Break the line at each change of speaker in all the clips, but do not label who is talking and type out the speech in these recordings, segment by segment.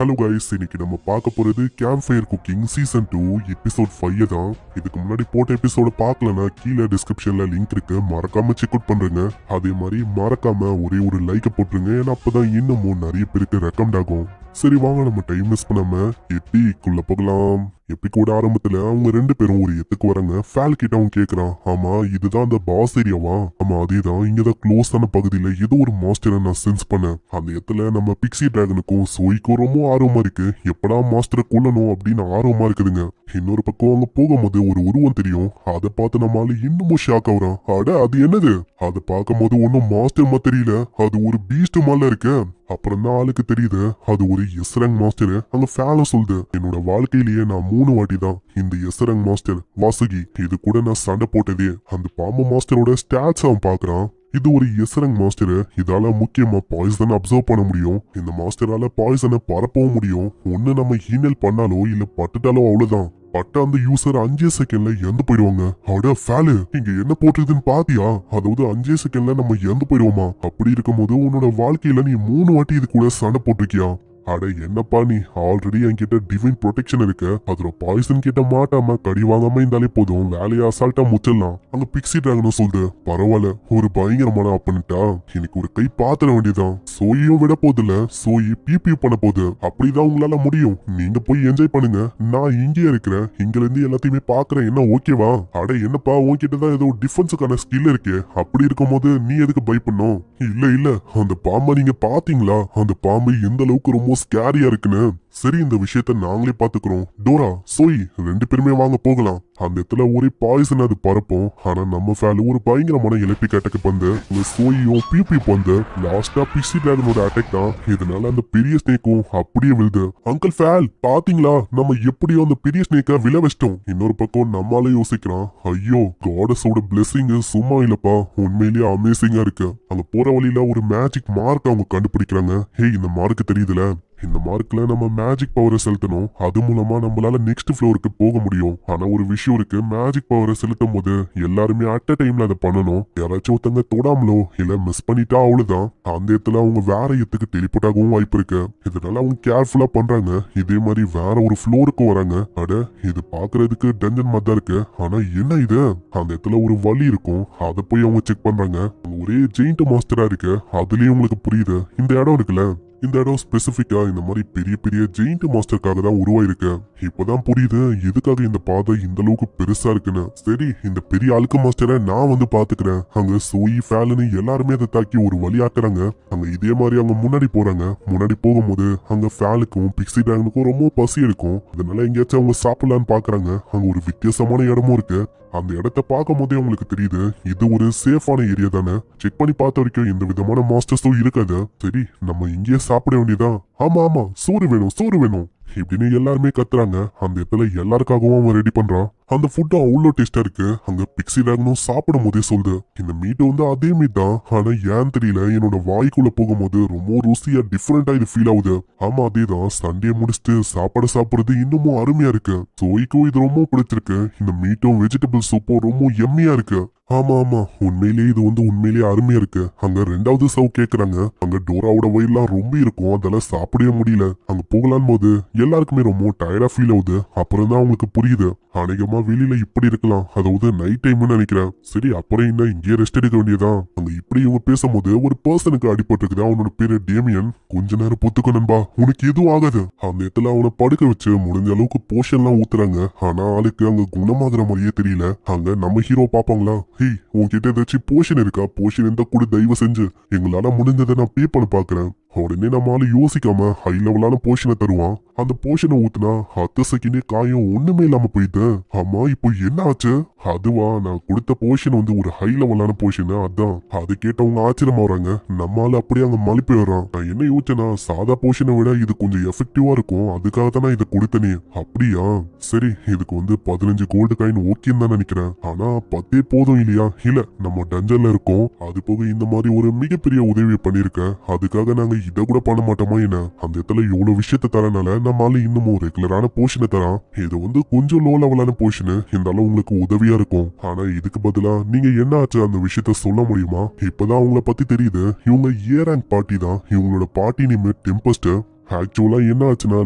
Hello guys, இன்னைக்கு நம்ம பார்க்க போறது camp fire cooking season 2 episode 5 தான். இதுக்கு முன்னாடி போட்ட எபிசோட பார்க்கலனா கீழே டிஸ்கிரிப்ஷன்ல லிங்க் இருக்கு, மறக்காம செக் அவுட் பண்றேங்க. அதே மாதிரி மறக்காம ஒரே ஒரு லைக் போட்டுருங்க, ஏன்னா அப்பதான் இன்னமும் நிறைய பேருக்கு ரெக்கமெண்ட் ஆகும். சரி வாங்க, நம்ம டைம் மிஸ் பண்ணாம எப்பிக்குள்ள போகலாம். எப்பி கூட ஆரம்பத்துல அவங்க ரெண்டு பேரும் ஒரு எத்துக்கு வராங்க. ஃபேல் கிட்ட அவன் கேக்குறான், ஆமா இதுதான் அந்த பாஸ் ஏரியாவா? ஆமா அதேதான், இங்கதான் க்ளோஸ் ஆன பகுதியில ஏதோ ஒரு மாஸ்டரை நான் சென்ஸ் பண்ணேன். அந்த இடத்துல நம்ம பிக்ஸி டிராகனுக்கும் சோய்க்கும் ரொம்ப ஆர்வமா இருக்கு. எப்படா மாஸ்டரை கொல்லணும் அப்படின்னு ஆர்வமா இருக்குதுங்க. இன்னொரு பக்கம் அங்க போகும்போது ஒரு உருவம் தெரியும். அதை பார்த்து நம்மளால இன்னமும் ஷாக் ஆகுறான். அட அது என்னது? அதை பார்க்கும் போது ஒன்னும் மாஸ்டர் மாதிரி தெரியல, அது ஒரு பீஸ்ட் மாதிரில இருக்கு. அப்புறம் தான் ஆளுக்கு தெரியுது அது ஒரு எஸ்ரங் மாஸ்டர். அங்க ஃபேல சொல்லுது, என்னோட வாழ்க்கையிலேயே நான் 3 வாட்டி தான் இந்த எஸ்ரங் மாஸ்டர் வாசுகி இது கூட நான் சண்டை போட்டதே. அந்த பாம்பு மாஸ்டரோட ஸ்டாட்ஸ் அவன் பாக்குறான். இது ஒரு எஸ்ரங் மாஸ்டர். இதால முக்கியமா பாய்சன் அப்சர்வ் பண்ண முடியும். இந்த மாஸ்டரால பாய்சனை பரப்பவும் முடியும். ஒண்ணு நம்ம ஈமெயில் பண்ணாலோ இல்ல பட்டுட்டாலோ அவ்வளவுதான். பட்ட அந்த யூசர் 5 செகண்ட்ல இறந்து போயிடுவாங்க. அட ஃபேலு, இங்க என்ன போட்டுருதுன்னு பாத்தியா? அதாவது 5 செகண்ட்ல நம்ம இறந்து போயிடுவோமா? அப்படி இருக்கும்போது உன்னோட வாழ்க்கையில நீ 3 வாட்டி இது கூட சண்டை போட்டிருக்கியா? அட என்னப்பா நீ, ஆல்ரெடி என்கிட்ட டிவைன் ப்ரொடெக்ஷன் இருக்கு. அதுல பாய்சன் கிட்ட மாட்டாம கடி வாங்காம இருந்தாலே போதும், வேலையை அசால்ட்டா முச்சிடலாம். அங்க பிக்ஸி டிராகனும் சொல்லுது, பரவாயில்ல ஒரு பயங்கரமான அப்பன்ட்டா, எனக்கு ஒரு கை பாத்திர வேண்டியதான். சோயும் விட போதில்ல, சோயி பிபி பண்ண போகுது. அப்படிதான் உங்களால முடியும். நீங்க போய் என்ஜாய் பண்ணுங்க, நான் இங்கே இருக்கிறேன். இங்க இருந்து எல்லாத்தையுமே பாக்குறேன், என்ன ஓகேவா? அட என்னப்பா, உன்கிட்டதான் ஏதோ டிஃபென்ஸுக்கான ஸ்கில் இருக்கே. அப்படி இருக்கும் போது நீ எதுக்கு பயப்படணும்? இல்ல இல்ல, அந்த பாம்பை நீங்க பாத்தீங்களா? அந்த பாம்பு எந்த அளவுக்கு ரொம்ப ஸ்கேரியா இருக்குன்னு. சரி, இந்த விஷயத்த நாங்களே பாத்துக்கிறோம். டோரா, சோய் 2 பேருமே வாங்க போகலாம். அந்த இடத்துல ஒரே பாய்சன் அது பரப்போம். ஆனா நம்ம ஃபேலு ஒரு பயங்கரமான எலக்ட்ரிக் அட்டாக் வந்து சோயும் பிபி வந்து லாஸ்டா பிக்ஸி டிராகனோட அட்டாக் தான். இதனால அந்த பெரிய ஸ்னேக்கும் அப்படியே விழுது. அங்கிள் ஃபேல் பாத்தீங்களா, நம்ம எப்படியோ அந்த பெரிய ஸ்னேக்கை விழ வச்சிட்டோம். இன்னொரு பக்கம் நம்மளால யோசிக்கிறான், ஐயோ காடஸோட பிளெஸிங் சும்மா இல்லப்பா, உண்மையிலேயே அமேசிங்கா இருக்கு. அங்க போற வழியில ஒரு மேஜிக் மார்க் அவங்க கண்டுபிடிக்கிறாங்க. ஹே, இந்த மார்க் தெரியுதுல, இந்த மார்க்ல நம்ம மேஜிக் பவரை செலுத்தணும். அது மூலமா நம்மளால நெக்ஸ்ட் ஃப்ளோருக்கு போக முடியும். ஆனா ஒரு விஷயம் இருக்கு, மேஜிக் பவரை செலுத்தும் போது எல்லாருமே அட் அ டைம்ல அதை பண்ணணும். யாராச்சும் ஒருத்தங்க தொடாமலோ இல்ல மிஸ் பண்ணிட்டா அவ்வளவுதான். அந்த இடத்துல அவங்க வேற இடத்துக்கு டெலிபோர்ட் ஆகவும் வாய்ப்பு இருக்கு. இதனால அவங்க கேர்ஃபுல்லா பண்றாங்க. இதே மாதிரி வேற ஒரு ஃப்ளோருக்கு வராங்க. அட இது பாக்குறதுக்கு டஞ்சன் மாதிரி இருக்கு, ஆனா என்ன இது? அந்த இடத்துல ஒரு வழி இருக்கும். அதை போய் அவங்க செக் பண்றாங்க. ஒரே ஜெயிண்ட் மாஸ்டரா இருக்கு. அதுலயும் உங்களுக்கு புரியுது, இந்த இடம் இருக்குல்ல, இந்த இடம் ஸ்பெசிபிக்கா இந்த மாதிரி பெரிய பெரிய ஜெயிண்ட் மாஸ்டருக்காக தான் உருவாயிருக்கு. இப்பதான் புரியுது எதுக்காக இந்த பாதை இந்த அளவுக்கு பெருசா இருக்குன்னு. சரி, இந்த பெரிய அழுக்கு மாஸ்டரை நான் வந்து பாத்துக்கிறேன். அங்க சோயி ஃபேலுன்னு எல்லாருமே அதை தாக்கி ஒரு வழி ஆக்குறாங்க. அங்க இதே மாதிரி அவங்க முன்னாடி போறாங்க. முன்னாடி போகும்போது அங்க ஃபேலுக்கும் பிக்ஸி டிராகனுக்கும் ரொம்ப பசி இருக்கும். அதனால எங்கேயாச்சும் அவங்க சாப்பிடலான்னு பாக்குறாங்க. அங்க ஒரு வித்தியாசமான இடமும் இருக்கு. அந்த இடத்த பார்க்கும் போதே உங்களுக்கு தெரியுது இது ஒரு சேஃபான ஏரியா தானே. செக் பண்ணி பார்த்த வரைக்கும் எந்த விதமான மாஸ்டர்ஸும் இருக்காது. சரி, நம்ம இங்கேயே சாப்பிட வேண்டியதான். ஆமா ஆமா, சோறு வேணும் சோறு வேணும் இப்படின்னு எல்லாருமே கத்துறாங்க. அந்த இடத்துல எல்லாருக்காகவும் அவன் ரெடி பண்றான். அந்த ஃபுட்டும் அவ்வளோ டேஸ்டா இருக்கு. அங்க பிக்ஸி டிராகனும் சாப்பிடும் போதே சொல்லுது, இந்த மீட் வந்து அதே மீட் தான், ஆனா ஏன் தெரியல என்னோட வாய்க்குள்ள போகும்போது ரொம்ப ருசியா டிஃபரெண்டா இது ஃபீல் ஆகுது. ஆமா அதேதான், சண்டே முடிச்சுட்டு சாப்பாடு சாப்பிடுறது இன்னமும் அருமையா இருக்கு. சோய்க்கும் இது ரொம்ப பிடிச்சிருக்கு. இந்த மீட்டும் வெஜிடபிள் சூப்பும் ரொம்ப எம்மியா இருக்கு. ஆமா ஆமா, உண்மையிலேயே இது வந்து உண்மையிலேயே அருமையா இருக்கு. அங்க 2வது சவ் கேக்குறாங்க. அங்க டோராவோட வயிறுலாம் ரொம்ப இருக்கும், அதெல்லாம் சாப்பிடவே முடியல. அங்க போகலாம் போது எல்லாருக்குமே ரொம்ப டயர்டா ஃபீல் ஆகுது. அப்புறம் தான் அவங்களுக்கு புரியுது, அநேகமா வெளியில இப்படி இருக்கலாம், அதாவது நைட் டைம்னு நினைக்கிறேன். சரி அப்புறம் என்ன, இங்கேயே ரெஸ்ட் எடுக்க வேண்டியதான். அங்க இப்படி இவங்க பேசும்போது ஒரு பர்சனுக்கு அடிபட்டிருக்குது. அவனோட பேரு டேமியன். கொஞ்ச நேரம் பொத்துக்க நண்பா, உனக்கு எதுவும் ஆகாது. அந்த இடத்துல அவனை படுக்க வச்சு முடிஞ்ச அளவுக்கு போஷன்லாம் ஊத்துறாங்க. ஆனா ஆளுக்கு அங்க குணமாகற மாதிரியே தெரியல. அங்க நம்ம ஹீரோ பாப்பாங்களா, ஹே உன்கிட்ட ஏதாச்சும் போஷன் இருக்கா? போஷன் இருந்தா கூட தயவு செஞ்சு, எங்களால முடிஞ்சதை நான் பே பண்ண பாக்குறேன். உடனே நம்மளால யோசிக்காம ஹை லெவலான போஷனை தருவான். அந்த போஷனை ஊத்துனா 10 செகண்டே காயம் ஒண்ணுமே இல்லாம போயிட்டு. ஆமா இப்போ என்ன ஆச்சு? அதுவா, நான் கொடுத்த போஷன் வந்து ஒரு ஹை லெவலான போஷன். அதான் அதை கேட்டவங்க ஆச்சரியமா வராங்க. நம்மால அப்படியே அங்க மலிப்பு வர்றான். நான் என்ன யோசிச்சேன்னா, சாதா போஷனை விட இது கொஞ்சம் எஃபெக்டிவா இருக்கும், அதுக்காக தான் நான் இதை கொடுத்தனே. அப்படியா, சரி இதுக்கு வந்து 15 கோல்டு காயின் ஓகேன்னு தான் நினைக்கிறேன். ஆனா 10 போதும் இல்லையா? இல்ல, நம்ம டஞ்சன்ல இருக்கோம். அது போக இந்த மாதிரி ஒரு மிகப்பெரிய உதவியை பண்ணிருக்கேன், அதுக்காக நாங்க இதை கூட பண்ண மாட்டோமா என்ன? அந்த இடத்துல இவ்வளவு விஷயத்த தரனால நம்மால இன்னமும் ரெகுலரான போஷனை தரான். இது வந்து கொஞ்சம் லோ லெவலான போஷனு, இருந்தாலும் உங்களுக்கு உதவியா இருக்கும். ஆனா இதுக்கு பதிலா நீங்க என்ன ஆச்சு அந்த விஷயத்த சொல்ல முடியுமா? இப்பதான் அவங்கள பத்தி தெரியுது, இவங்க ஏ ரேங்க் பார்ட்டி தான். இவங்களோட பார்ட்டி நேம் டெம்பஸ்ட். ஆக்சுவலா என்ன ஆச்சுன்னா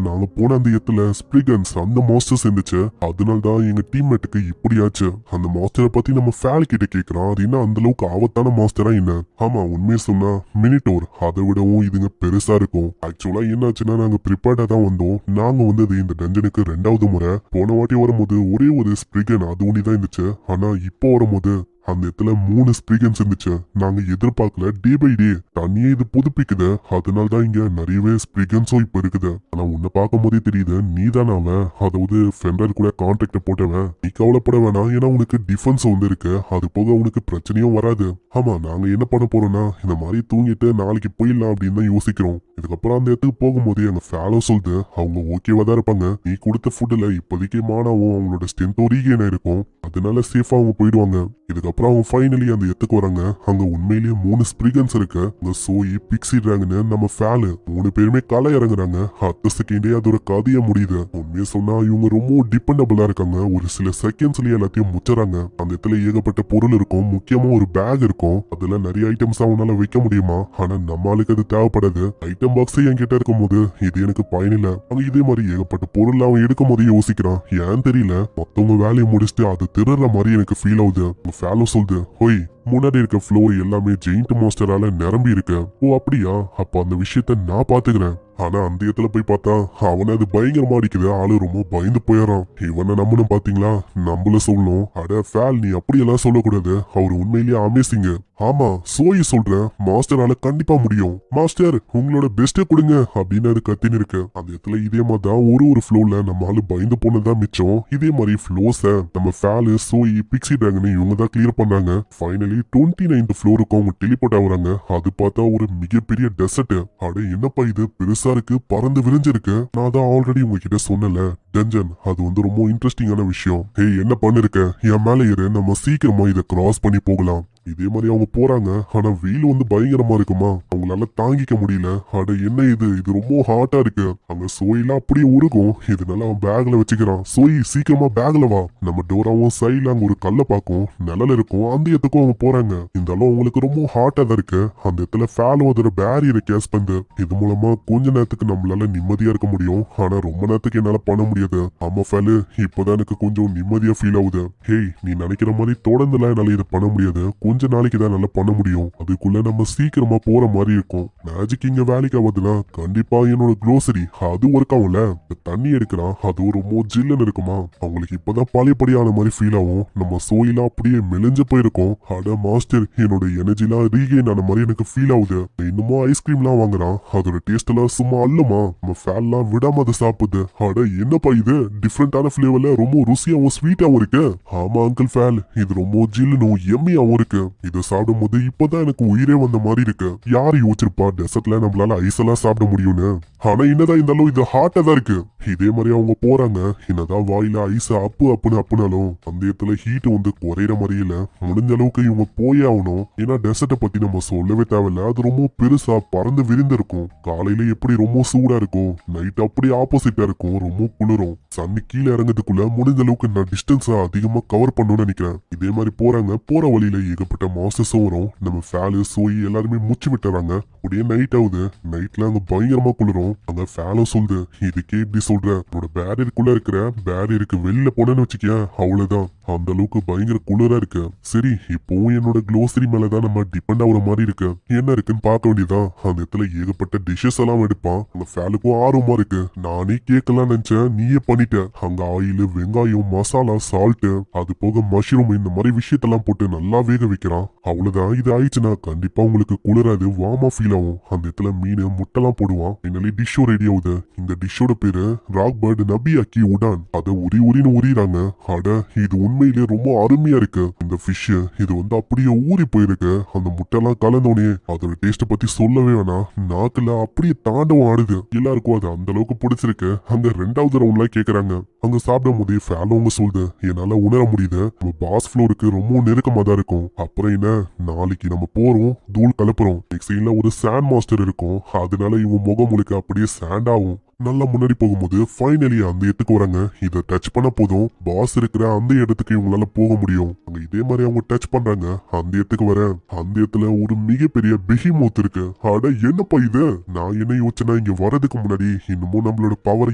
நாங்க போன அந்த இடத்துல ஸ்பிரிகன்ஸ் அந்த மாஸ்டர்ஸ் இருந்துச்சு. அதனால தான் எங்க டீம்மேட்டுக்கு இப்படி ஆச்சு. அந்த மாஸ்டரை பத்தி நம்ம ஃபேல் கிட்ட கேக்குறோம். அது என்ன அந்த அளவுக்கு ஆபத்தான மாஸ்டரா என்ன? ஆமா, உண்மையை சொன்னா மினிட்டோர் அதை விடவும் இதுங்க பெருசா இருக்கும். ஆக்சுவலா என்ன ஆச்சுன்னா நாங்க ப்ரிப்பேர்டா தான் வந்தோம். நாங்க வந்தது இந்த டஞ்சனுக்கு 2வது முறை. போன வாட்டி வரும்போது ஒரே ஒரு ஸ்பிரிகன் அது ஒண்டி தான் இருந்துச்சு. ஆனா இப்போ வரும்போது அந்த இடத்துல 3 ஸ்பிரிகன்ஸ் இருந்துச்சு. நாங்க எதிர்பார்க்கல. டே பை டே தண்ணியே இது புதுப்பிக்குது. அதனால தான் இங்க நிறையவே ஸ்பிரிகன்ஸும் இப்ப இருக்குது. ஆனா உன்னை பார்க்கும் போதே தெரியுது நீ தானே அவன், அதாவது ஃபெண்டர் கூட கான்ட்ராக்ட போட்டவன். நீ கவலைப்பட வேணாம், ஏன்னா உனக்கு டிஃபென்ஸ் வந்து இருக்கு. அது போக உனக்கு பிரச்சனையும் வராது. ஆமா, நாங்க என்ன பண்ண போறோம்னா இந்த மாதிரி தூங்கிட்டு நாளைக்கு போயிடலாம் அப்படின்னு தான் யோசிக்கிறோம். இதுக்கப்புறம் அந்த இடத்துக்கு போகும்போது எங்க ஃபேலோ சொல்லுது அவங்க ஓகேவா தான் இருப்பாங்க. நீ கொடுத்த ஃபுட்ல இப்போதைக்கு மானாவும் அவங்களோட ஸ்ட்ரென்த்தோ ரீகெயின் இருக்கும். அதனால சேஃபா அவங்க போயிடுவாங்க. இதுக்கப்புறம் அவங்க ஃபைனலி அந்த இடத்துக்கு வராங்க. அங்க உண்மையிலேயே 3 ஸ்பிரிகன்ஸ் இருக்கு. அங்க சோயி பிக்ஸி டிராகன் நம்ம ஃபேலு 3 பேருமே களை இறங்குறாங்க. அடுத்த செகண்டே அதோட கதைய முடியுது. உண்மையை சொன்னா இவங்க ரொம்ப டிபெண்டபிளா இருக்காங்க. ஒரு சில செகண்ட்ஸ்லயே எல்லாத்தையும் முச்சறாங்க. அந்த இடத்துல ஏகப்பட்ட பொருள் இருக்கும். முக்கியமா ஒரு பேக் இருக்கும். அதுல நிறைய ஐட்டம்ஸ் அவனால வைக்க முடியுமா? ஆனா நம்ம ஆளுக்கு அது தேவைப்படாது. ஐட்டம் பாக்ஸ் என்கிட்ட இருக்கும் போது இது எனக்கு பயனில்ல. அங்க இதே மாதிரி ஏகப்பட்ட பொருள் அவன் எடுக்கும் போது யோசிக்கிறான். ஏன் தெரியல, மத்தவங்க வேலையை முடிச்சுட்டு அது திருற மாதிரி எனக்கு ஃபீல் ஆகுது. ஃபேலோ சொல்லுது, ஹோய் முன்னாடி இருக்க ஃப்ளோர் எல்லாமே ஜெயிண்ட் மாஸ்டரால நிரம்பி இருக்கு. ஓ அப்படியா, அப்ப அந்த விஷயத்த நான் பாத்துக்கிறேன். ஆனா அந்த இடத்துல போய் பார்த்தா அவனை அது பயங்கரமா அடிக்குது. ஆளு ரொம்ப பயந்து போயிடறான். இவனை நம்பணும் பாத்தீங்களா, நம்மள சொல்லணும். அட ஃபேல், நீ அப்படியெல்லாம் சொல்லக்கூடாது. அவர் உண்மையிலேயே அமேசிங்க. ஆமா, சோயி சொல்றேன், மாஸ்டரால கண்டிப்பா முடியும். மாஸ்டர் உங்களோட பெஸ்ட கொடுங்க அப்படின்னு அது கத்தின்னு இருக்கு. அந்த இடத்துல இதே மாதிரி தான் ஒரு ஃப்ளோர்ல நம்ம ஆளு பயந்து போனதான் மிச்சம். இதே மாதிரி ஃப்ளோர்ஸ நம்ம ஃபேலு சோயி பிக்ஸி டிராகன் இவங்க தான் கிளியர் பண்ணாங்க. ஃபைனலி 29th ஃப்ளோருக்கு அவங்க டெலிபோர்ட் ஆகுறாங்க. அது பார்த்தா ஒரு மிகப்பெரிய டெசர்ட். அட என்னப்பா இது பெருசா இருக்கு, பறந்து விரிஞ்சிருக்கு. நான் தான் ஆல்ரெடி உங்ககிட்ட சொன்னல டஞ்சன், அது வந்து ரொம்ப இன்ட்ரெஸ்டிங்கான விஷயம். ஹேய் என்ன பண்ணிருக்க, என் மேல ஏறு, நம்ம சீக்கிரமா இதை கிராஸ் பண்ணி போகலாம். இதே மாதிரி அவங்க போறாங்க. ஆனா வெயில் வந்து பயங்கரமா இருக்குமா, அவங்களால தாங்கிக்க முடியல. அட என்ன இது ரொம்ப ஹாட்டா இருக்கு. அங்க சோயெல்லாம் அப்படியே உருகும். இதனால அவன் பேக்ல வச்சுக்கிறான். சோயி சீக்கிரமா பேக்ல வா. நம்ம டோராவும் சைட்ல அங்க ஒரு கல்ல பாக்கும், நிழல் இருக்கும். அந்த இடத்துக்கும் அவங்க போறாங்க. இருந்தாலும் அவங்களுக்கு ரொம்ப ஹாட்டா தான் இருக்கு. அந்த இடத்துல ஃபேலும் அதோட பேரியரை கேஸ் பண்ணு. இது மூலமா கொஞ்ச நேரத்துக்கு நம்மளால நிம்மதியா இருக்க முடியும். ஆனா ரொம்ப நேரத்துக்கு என்னால பண்ண முடியாது. ஆமா ஃபேலு, இப்பதான் எனக்கு கொஞ்சம் நிம்மதியா ஃபீல் ஆகுது. ஹேய், நீ நினைக்கிற மாதிரி தொடர்ந்துலாம் என்னால இதை பண்ண முடியாது. கொஞ்ச நாளைக்கு தான் நல்லா பண்ண முடியும். அதுக்குள்ள நம்ம சீக்கிரமா போற மாதிரி இருக்கும். மேஜிக் இங்க வேலைக்கு ஆகுதுன்னா கண்டிப்பா என்னோட க்ளோசரி அது ஒர்க் ஆகும்ல. தண்ணி எடுக்கிறான், அது ரொம்ப ஜில்லுன்னு இருக்குமா. அவங்களுக்கு இப்பதான் பழையபடியான மாதிரி ஃபீல் ஆகும். நம்ம சோயிலாம் அப்படியே மெலிஞ்சு போயிருக்கோம். அட மாஸ்டர், என்னோட எனர்ஜிலாம் ரீகெயின் ஆன மாதிரி எனக்கு ஃபீல் ஆகுது. இன்னமும் ஐஸ்கிரீம்லாம் வாங்குறான். அதோட டேஸ்ட் எல்லாம் சும்மா அல்லமா. நம்ம ஃபேன்லாம் விடாம அதை சாப்பிடுது. அட என்னப்பா இது டிஃப்ரெண்டான ஃபிளேவர்ல ரொம்ப ருசியாவும் ஸ்வீட்டாவும் இருக்கு. ஆமா அங்கிள் ஃபேல், இது ரொம்ப ஜில்லுனும் எம்மியாவும் இருக்கு. இதை சாப்பிடும் போது இப்பதான் எனக்கு உயிரே வந்த மாதிரி இருக்கு. யாரு யோசிச்சிருப்பா டெசர்ட்ல நம்மளால ஐஸ் எல்லாம் சாப்பிட முடியும்னு. ஆனா என்னதான் இருந்தாலும் இது ஹாட்டா தான் இருக்கு. இதே மாதிரி அவங்க போறாங்க. என்னதான் வாயில ஐஸ் அப்புனாலும் அந்த இடத்துல ஹீட் வந்து குறையிற மாதிரி இல்ல. முடிஞ்ச அளவுக்கு இவங்க போயே ஆகணும். ஏன்னா டெசர்ட்டை பத்தி நம்ம சொல்லவே தேவையில்ல. அது ரொம்ப பெருசா பறந்து விரிந்து இருக்கும். காலையில எப்படி ரொம்ப சூடா இருக்கும், நைட் அப்படி ஆப்போசிட்டா இருக்கும், ரொம்ப குளிரும். சன்னி கீழே இறங்குறதுக்குள்ள முடிஞ்ச அளவுக்கு நான் டிஸ்டன்ஸா அதிகமா கவர் பண்ணணும்னு நினைக்கிறேன். இதே மாதிரி போறாங்க. போற வழியில ஏகப்பட்ட மாஸ்டர்ஸும் வரும். நம்ம ஃபேலு சோயி எல்லாருமே முச்சு விட்டுறாங்க. அப்படியே நைட் ஆகுது. நைட்ல அங்க பயங்கரமா குளிரும். அங்க ஃபேலோ சொல்லுது, இதுக்கே இப்படி சொல்ற, உன்னோட பேரியருக்குள்ள இருக்கிற பேரியருக்கு வெளியில போனேன்னு வச்சுக்க அவ்வளவுதான். அந்த அளவுக்கு பயங்கர குளிரா இருக்கு. சரி, இப்பவும் என்னோட க்ளோசரி மேலதான் நம்ம டிபெண்ட் ஆகுற மாதிரி இருக்கு. என்ன இருக்குன்னு பார்க்க வேண்டியதான். அந்த இடத்துல ஏகப்பட்ட டிஷ்ஷஸ் எல்லாம் எடுப்பான். அங்க ஃபேலுக்கும் ஆர்வமா இருக்கு. நானே கேட்கலாம் நினைச்சேன், நீயே பண்ணிட்ட. அங்க ஆயில், வெங்காயம், மசாலா, சால்ட், அது போக மஷ்ரூம், இந்த மாதிரி விஷயத்தெல்லாம் போட்டு நல்லா வேக வைக்கிறான். அவ்வளவுதான். இது ஆயிடுச்சுன்னா கண்டிப்பா உங்களுக்கு குளிராது, வார்மா ஃபீல் ஆகும். அந்த இடத்துல மீன், முட்டைலாம் போடுவான். என்னாலே டிஷ்ஷும் ரெடி ஆகுது. இந்த டிஷ்ஷோட பேரு ராக் பேர்டு நபியாக்கி உடான். அதை உரின்னு உரிறாங்க. அட இது உண்மையிலேயே ரொம்ப அருமையா இருக்கு. இந்த ஃபிஷ் இது வந்து அப்படியே ஊறி போயிருக்கு. அந்த முட்டைலாம் கலந்தோடனே அதோட டேஸ்ட பத்தி சொல்லவே வேணாம். நாக்குல அப்படியே தாண்டவம் ஆடுது. எல்லாருக்கும் அது அந்த அளவுக்கு பிடிச்சிருக்கு. அங்க 2வது ரவுண்ட்ல கேக்குறாங்க. அங்க சாப்பிடும் போதே ஃபேலோங்க சொல்லுது, என்னால உணர முடியுது நம்ம பாஸ் ஃப்ளோருக்கு ரொம்ப நெருக்கமா தான் இருக்கும். அப்புறம் என்ன, நாளைக்கு நம்ம போறோம், தூள் கலப்புறோம். நெக்ஸ்ட் சீன்ல ஒரு சாண்ட் மாஸ்டர் இருக்கும். அதனால இவன் முகம் முழுக்க அப்படியே சாண்ட் ஆகும். நல்லா முன்னாடி போகும்போது ஃபைனலி அந்த இடத்துக்கு வராங்க. இதை டச் பண்ண போதும் பாஸ் இருக்கிற அந்த இடத்துக்கு இவங்களால போக முடியும். அங்க இதே மாதிரி அவங்க டச் பண்றாங்க. அந்த இடத்துக்கு வர அந்த இடத்துல ஒரு மிகப்பெரிய பெஹிமோத் இருக்கு. அட என்னப்பா இது, நான் என்ன யோசிச்சேன்னா இங்க வரதுக்கு முன்னாடி இன்னமும் நம்மளோட பவரை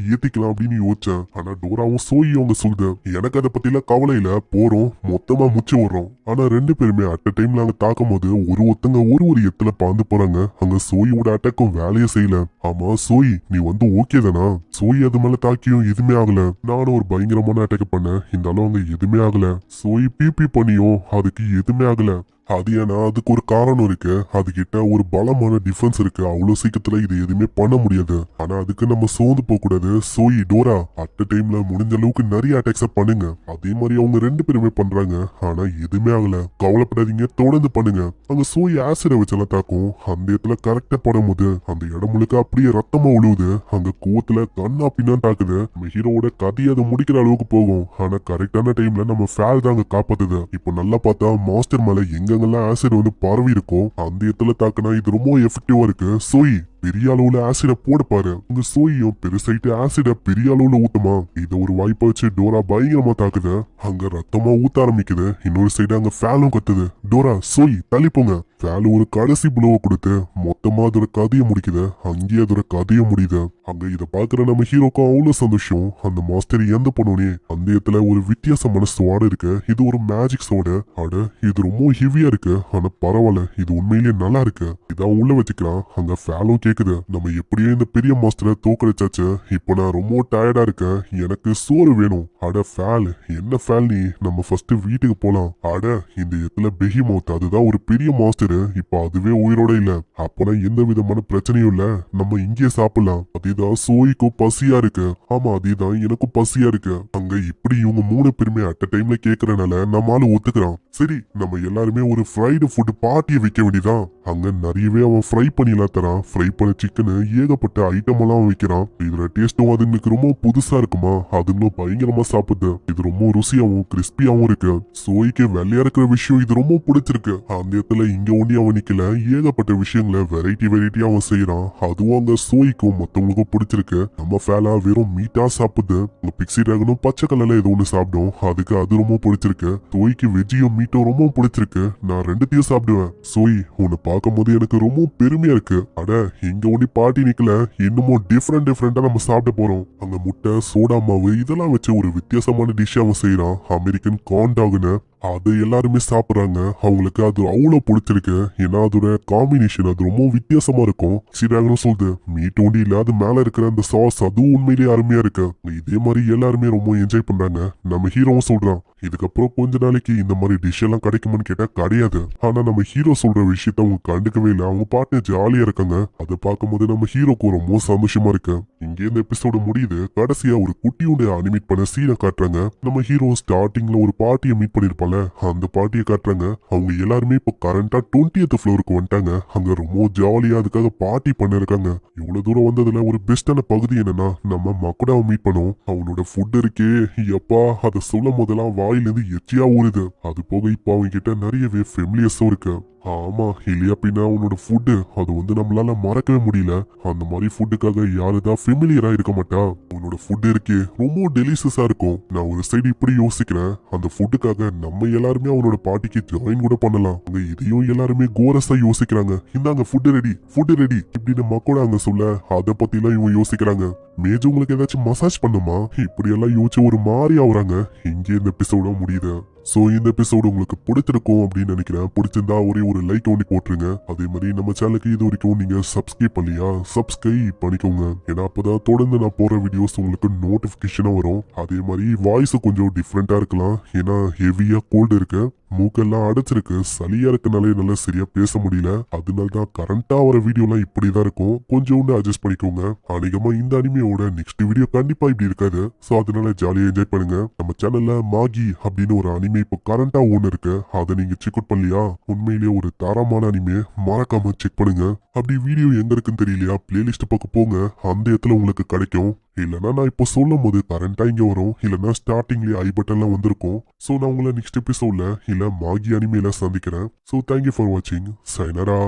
ஏத்திக்கலாம் அப்படின்னு யோசிச்சேன். ஆனா டோராவும் சோயி அவங்க சொல்லுது, எனக்கு அதை பத்தில கவலை இல்ல, போறோம் மொத்தமா முச்சு வர்றோம். ஆனா ரெண்டு பேருமே அட் டைம்ல அங்க தாக்கும் போது ஒருத்தங்க ஒரு இடத்துல பாந்து போறாங்க. அங்க சோயோட அட்டாக்கும் வேலையை செய்யல. ஆமா சோயி நீ வந்து ஓகே தானா? சோயி அது மேல தாக்கியும் எதுவுமே ஆகல. நானும் ஒரு பயங்கரமான அட்டாக் பண்ணேன், இருந்தாலும் அங்க எதுவுமே ஆகல. சோயி பிபி பண்ணியும் அதுக்கு எதுவுமே ஆகல. அது ஏன்னா அதுக்கு ஒரு காரணம் இருக்கு. அதுகிட்ட ஒரு பலமான டிஃபென்ஸ் இருக்கு. அவ்வளவு சீக்கிரத்துல இது எதுவுமே பண்ண முடியாது. ஆனா அதுக்கு நம்ம சோர்ந்து போக கூடாது. சோயி டோரா அட் டைம்ல முடிஞ்ச அளவுக்கு நிறைய அட்டாக்ஸ பண்ணுங்க. அதே மாதிரி அவங்க ரெண்டு பேருமே பண்றாங்க. ஆனா எதுவுமே ஆகல. கவலைப்படாதீங்க, தொடர்ந்து பண்ணுங்க. அங்க சோயி ஆசிட வச்செல்லாம் தாக்கும். அந்த இடத்துல கரெக்டா படும் போது அந்த இடம் முழுக்க அப்படியே ரத்தமா உழுவுது. அங்க கூத்துல கண்ணா பின்னா தாக்குது. நம்ம ஹீரோவோட கதையை அதை முடிக்கிற அளவுக்கு போகும். ஆனா கரெக்டான டைம்ல நம்ம ஃபேல் தான் அங்க காப்பாத்துது. இப்போ நல்லா பார்த்தா மாஸ்டர் மேல எங்க ஆசிட் வந்து பரவி இருக்கும். அந்த இடத்துல தாக்குனா இது ரொம்ப எஃபெக்டிவா இருக்கு. சோயி பெரிய அளவுல ஆசிட போட பாரு. உங்க சோயும் பெருசைட்டு ஆசிட பெரிய அளவுல ஊத்துமா. இத ஒரு வாய்ப்பா வச்சு டோரா பயங்கரமா தாக்குது. அங்க ரத்தமா ஊத்த ஆரம்பிக்குது. இன்னொரு சைடு அங்க ஃபேலும் கத்துது. டோரா சோயி தள்ளி போங்க. ஃபேல் ஒரு கடைசி புலவை கொடுத்து மொத்தமா அதோட கதையை முடிக்குது. அங்கேயே அதோட கதையை முடியுது. அங்க இத பாக்குற நம்ம ஹீரோக்கும் அவ்வளவு சந்தோஷம். அந்த மாஸ்டர் எந்த பண்ணோனே அந்த இடத்துல ஒரு வித்தியாசமான ஸ்வாட் இருக்கு. இது ஒரு மேஜிக் சோடு. அட இது ரொம்ப ஹெவியா இருக்கு. ஆனா பரவாயில்ல, இது உண்மையிலேயே நல்லா இருக்கு. இதான் உள்ள வச்சுக்கலாம். அங்க ஃபேலும் கேக்குது, நம்ம எப்படியோ இந்த பெரிய மாஸ்டரை தோக்கடிச்சாச்சு. இப்போ நான் ரொம்ப டயர்டா இருக்கேன், எனக்கு சோறு வேணும். அட ஃபேல், என்ன ஃபேல் நீ, நம்ம ஃபர்ஸ்ட் வீட்டுக்கு போலாம். அட இந்த இடத்துல பெஹிமோத் அதுதான் ஒரு பெரிய மாஸ்டர். இப்போ அதுவே உயிரோட இல்ல. அப்பனா எந்த விதமான பிரச்சனையும் இல்ல, நம்ம இங்கே சாப்பிடலாம். அதேதான் சோய்க்கும் பசியா இருக்கு. ஆமா அதேதான் எனக்கும் பசியா இருக்கு. அங்க இப்படி இவங்க மூணு பேருமே அட் டைம்ல கேக்குறனால நம்மால ஒத்துக்கிறான். சரி நம்ம எல்லாருமே ஒரு ஃப்ரைடு ஃபுட் பார்ட்டியை வைக்க வேண்டியதான். அங்க நிறையவே அவன் ஃப்ரை பண்ணிலாம் தரான். ஃப்ரை பண்ண சிக்கனு ஏகப்பட்ட ஐட்டம் எல்லாம் வைக்கிறான். இதுல டேஸ்டும் அதுங்களுக்கு ரொம்ப புதுசா இருக்குமா. அதுங்களும் பயங்கரமா சாப்பிடுது. இது ரொம்ப ருசியாவும் கிறிஸ்பியாவும் இருக்கு. சோய்க்கு வெள்ளையா இருக்கிற விஷயம் இது ரொம்ப பிடிச்சிருக்கு. அந்த இடத்துல இங்க ஒண்ணி அவன் நிக்கல, ஏகப்பட்ட விஷயங்களை வெரைட்டியா அவன் செய்யறான். அதுவும் அங்க சோய்க்கும் மத்தவங்களுக்கும் பிடிச்சிருக்கு. நம்ம ஃபேலா வெறும் மீட்டா சாப்பிடுது. உங்க பிக்ஸி டிராகனும் பச்சை கலர்ல ஏதோ ஒண்ணு சாப்பிடும். அதுக்கு அது ரொம்ப பிடிச்சிருக்கு. சோய்க்கு வெஜ்ஜியும் மீட்டும் ரொம்ப பிடிச்சிருக்கு. நான் ரெண்டுத்தையும் சாப்பிடுவேன். சோய் உன்னை பார்க்கும் போது எனக்கு ரொம்ப பெருமையா இருக்கு. அட இங்க ஒண்ணி பாட்டி நிக்கல, இன்னமும் டிஃப்ரெண்டா நம்ம சாப்பிட போறோம். அங்க முட்டை சோடா மாவு இதெல்லாம் வச்சு ஒரு வித்தியாசமான டிஷ் அவன் செய்யறான். அமெரிக்கன் கார்ன் டாக்னு. அது எல்லாருமே சாப்பிடுறாங்க. அவங்களுக்கு அது அவ்வளவு பிடிச்சிருக்கு. ஏன்னா அதோட காம்பினேஷன் அது ரொம்ப வித்தியாசமா இருக்கும். சீராகனும் சொல்லுது, மீட் ஒண்டி இல்ல, அது மேல இருக்கிற அந்த சாஸ் அதுவும் உண்மையிலேயே அருமையா இருக்கு. இதே மாதிரி எல்லாருமே ரொம்ப என்ஜாய் பண்றாங்க. நம்ம ஹீரோவும் சொல்றான், இதுக்கப்புறம் கொஞ்ச நாளைக்கு இந்த மாதிரி டிஷ் எல்லாம் கிடைக்குமான்னு கேட்டா கிடையாது. ஆனா நம்ம ஹீரோ சொல்ற விஷயத்த அவங்க கண்டுக்கவே இல்லை. அவங்க பாட்டு ஜாலியா இருக்காங்க. அதை பார்க்கும்போது நம்ம ஹீரோக்கு ரொம்ப சந்தோஷமா இருக்கு. இங்கே இந்த எபிசோடு முடியுது. கடைசியா ஒரு குட்டியோட அனிமேட் பண்ண சீனை காட்டுறாங்க. நம்ம ஹீரோ ஸ்டார்டிங்ல ஒரு பார்ட்டியை மீட் பண்ணிருப்பாங்க. அந்த பார்ட்டியை காட்டுறாங்க. அவங்க எல்லாருமே இப்போ கரண்டா 20th ஃப்ளோருக்கு வந்துட்டாங்க. அங்க ரொம்ப ஜாலியா அதுக்காக பார்ட்டி பண்ணிருக்காங்க. இவ்வளவு தூரம் வந்ததுல ஒரு பெஸ்டான பகுதி என்னன்னா, நம்ம மக்குடாவை மீட் பண்ணோம். அவனோட ஃபுட் இருக்கே எப்பா, அதை சொல்லும் போதெல்லாம் வாயிலிருந்து எச்சியா ஊறுது. அது போக இப்போ அவங்க கிட்ட நிறையவே ஃபெமிலியர்ஸும் இருக்கு. ஆமா இல்லையா பின்னா உன்னோட ஃபுட்டு அது வந்து நம்மளால மறக்கவே முடியல. அந்த மாதிரி ஃபுட்டுக்காக யாருதான் ஃபெமிலியரா இருக்க மாட்டா. உன்னோட ஃபுட் இருக்கே ரொம்ப டெலிஷியஸா இருக்கும். நான் ஒரு சைடு இப்படி யோசிக்கிறேன், அந்த ஃபுட்டுக்காக நம்ம எல்லாருமே அவனோட பார்ட்டிக்கு ஜாயின் கூட பண்ணலாம். அங்க இதையும் எல்லாருமே கோரஸா யோசிக்கிறாங்க. இந்தாங்க ஃபுட்டு ரெடி இப்படின்னு மக்கோட அங்க சொல்ல அதை பத்தி எல்லாம் இவங்க யோசிக்கிறாங்க. மேஜ் உங்களுக்கு ஏதாச்சும் மசாஜ் பண்ணுமா, இப்படி எல்லாம் யோசிச்சு ஒரு மாதிரி ஆகுறாங்க. இங்கே இந்த எபிசோட முடியுது. சோ இந்த எபிசோடு உங்களுக்கு பிடிச்சிருக்கும் அப்படின்னு நினைக்கிறேன். பிடிச்சிருந்தா ஒரே ஒரு லைக் ஒண்ணி போட்டுருங்க. அதே மாதிரி நம்ம சேனலுக்கு இது வரைக்கும் நீங்க சப்ஸ்கிரைப் பண்ணலையா, சப்ஸ்கிரைப் பண்ணிக்கோங்க. ஏன்னா அப்பதான் தொடர்ந்து நான் போற வீடியோஸ் உங்களுக்கு நோட்டிபிகேஷனா வரும். அதே மாதிரி வாய்ஸ் கொஞ்சம் டிஃப்ரெண்டா இருக்கலாம். ஏன்னா ஹெவியா கோல்டு இருக்கு, மூக்கெல்லாம் அடைச்சிருக்கு, சளியா இருக்கனாலே என்னால சரியா பேச முடியல. அதனாலதான் கரண்டா வர வீடியோ எல்லாம் இப்படிதான் இருக்கும். கொஞ்சோண்டு அட்ஜஸ்ட் பண்ணிக்கோங்க. அநேகமா இந்த அனிமையோட நெக்ஸ்ட் வீடியோ கண்டிப்பா இப்படி இருக்காது. சோ அதனால ஜாலியா என்ஜாய் பண்ணுங்க. நம்ம சேனல்ல மாகி அப்படின்னு ஒரு அனிமே இப்போ கரண்டா ஒண்ணு இருக்கு. அதை நீங்க செக் அவுட் பண்ணலையா, உண்மையிலேயே ஒரு தரமான அனிமே, மறக்காம செக் பண்ணுங்க. அப்படி வீடியோ எங்க இருக்குன்னு தெரியலையா, பிளேலிஸ்ட் பக்கம் போங்க, அந்த இடத்துல உங்களுக்கு கிடைக்கும். இல்லைன்னா நான் இப்போ சொல்லும் போது கரண்டா இங்க வரும், இல்லைன்னா ஸ்டார்டிங்லயே ஐ பட்டன்லாம் வந்திருக்கும். சோ நான் உங்களை நெக்ஸ்ட் எபிசோட்ல இல்ல மாகி அனிமேல சந்திக்கிறேன். சோ தேங்க்யூ ஃபார் வாட்சிங். சைனரா.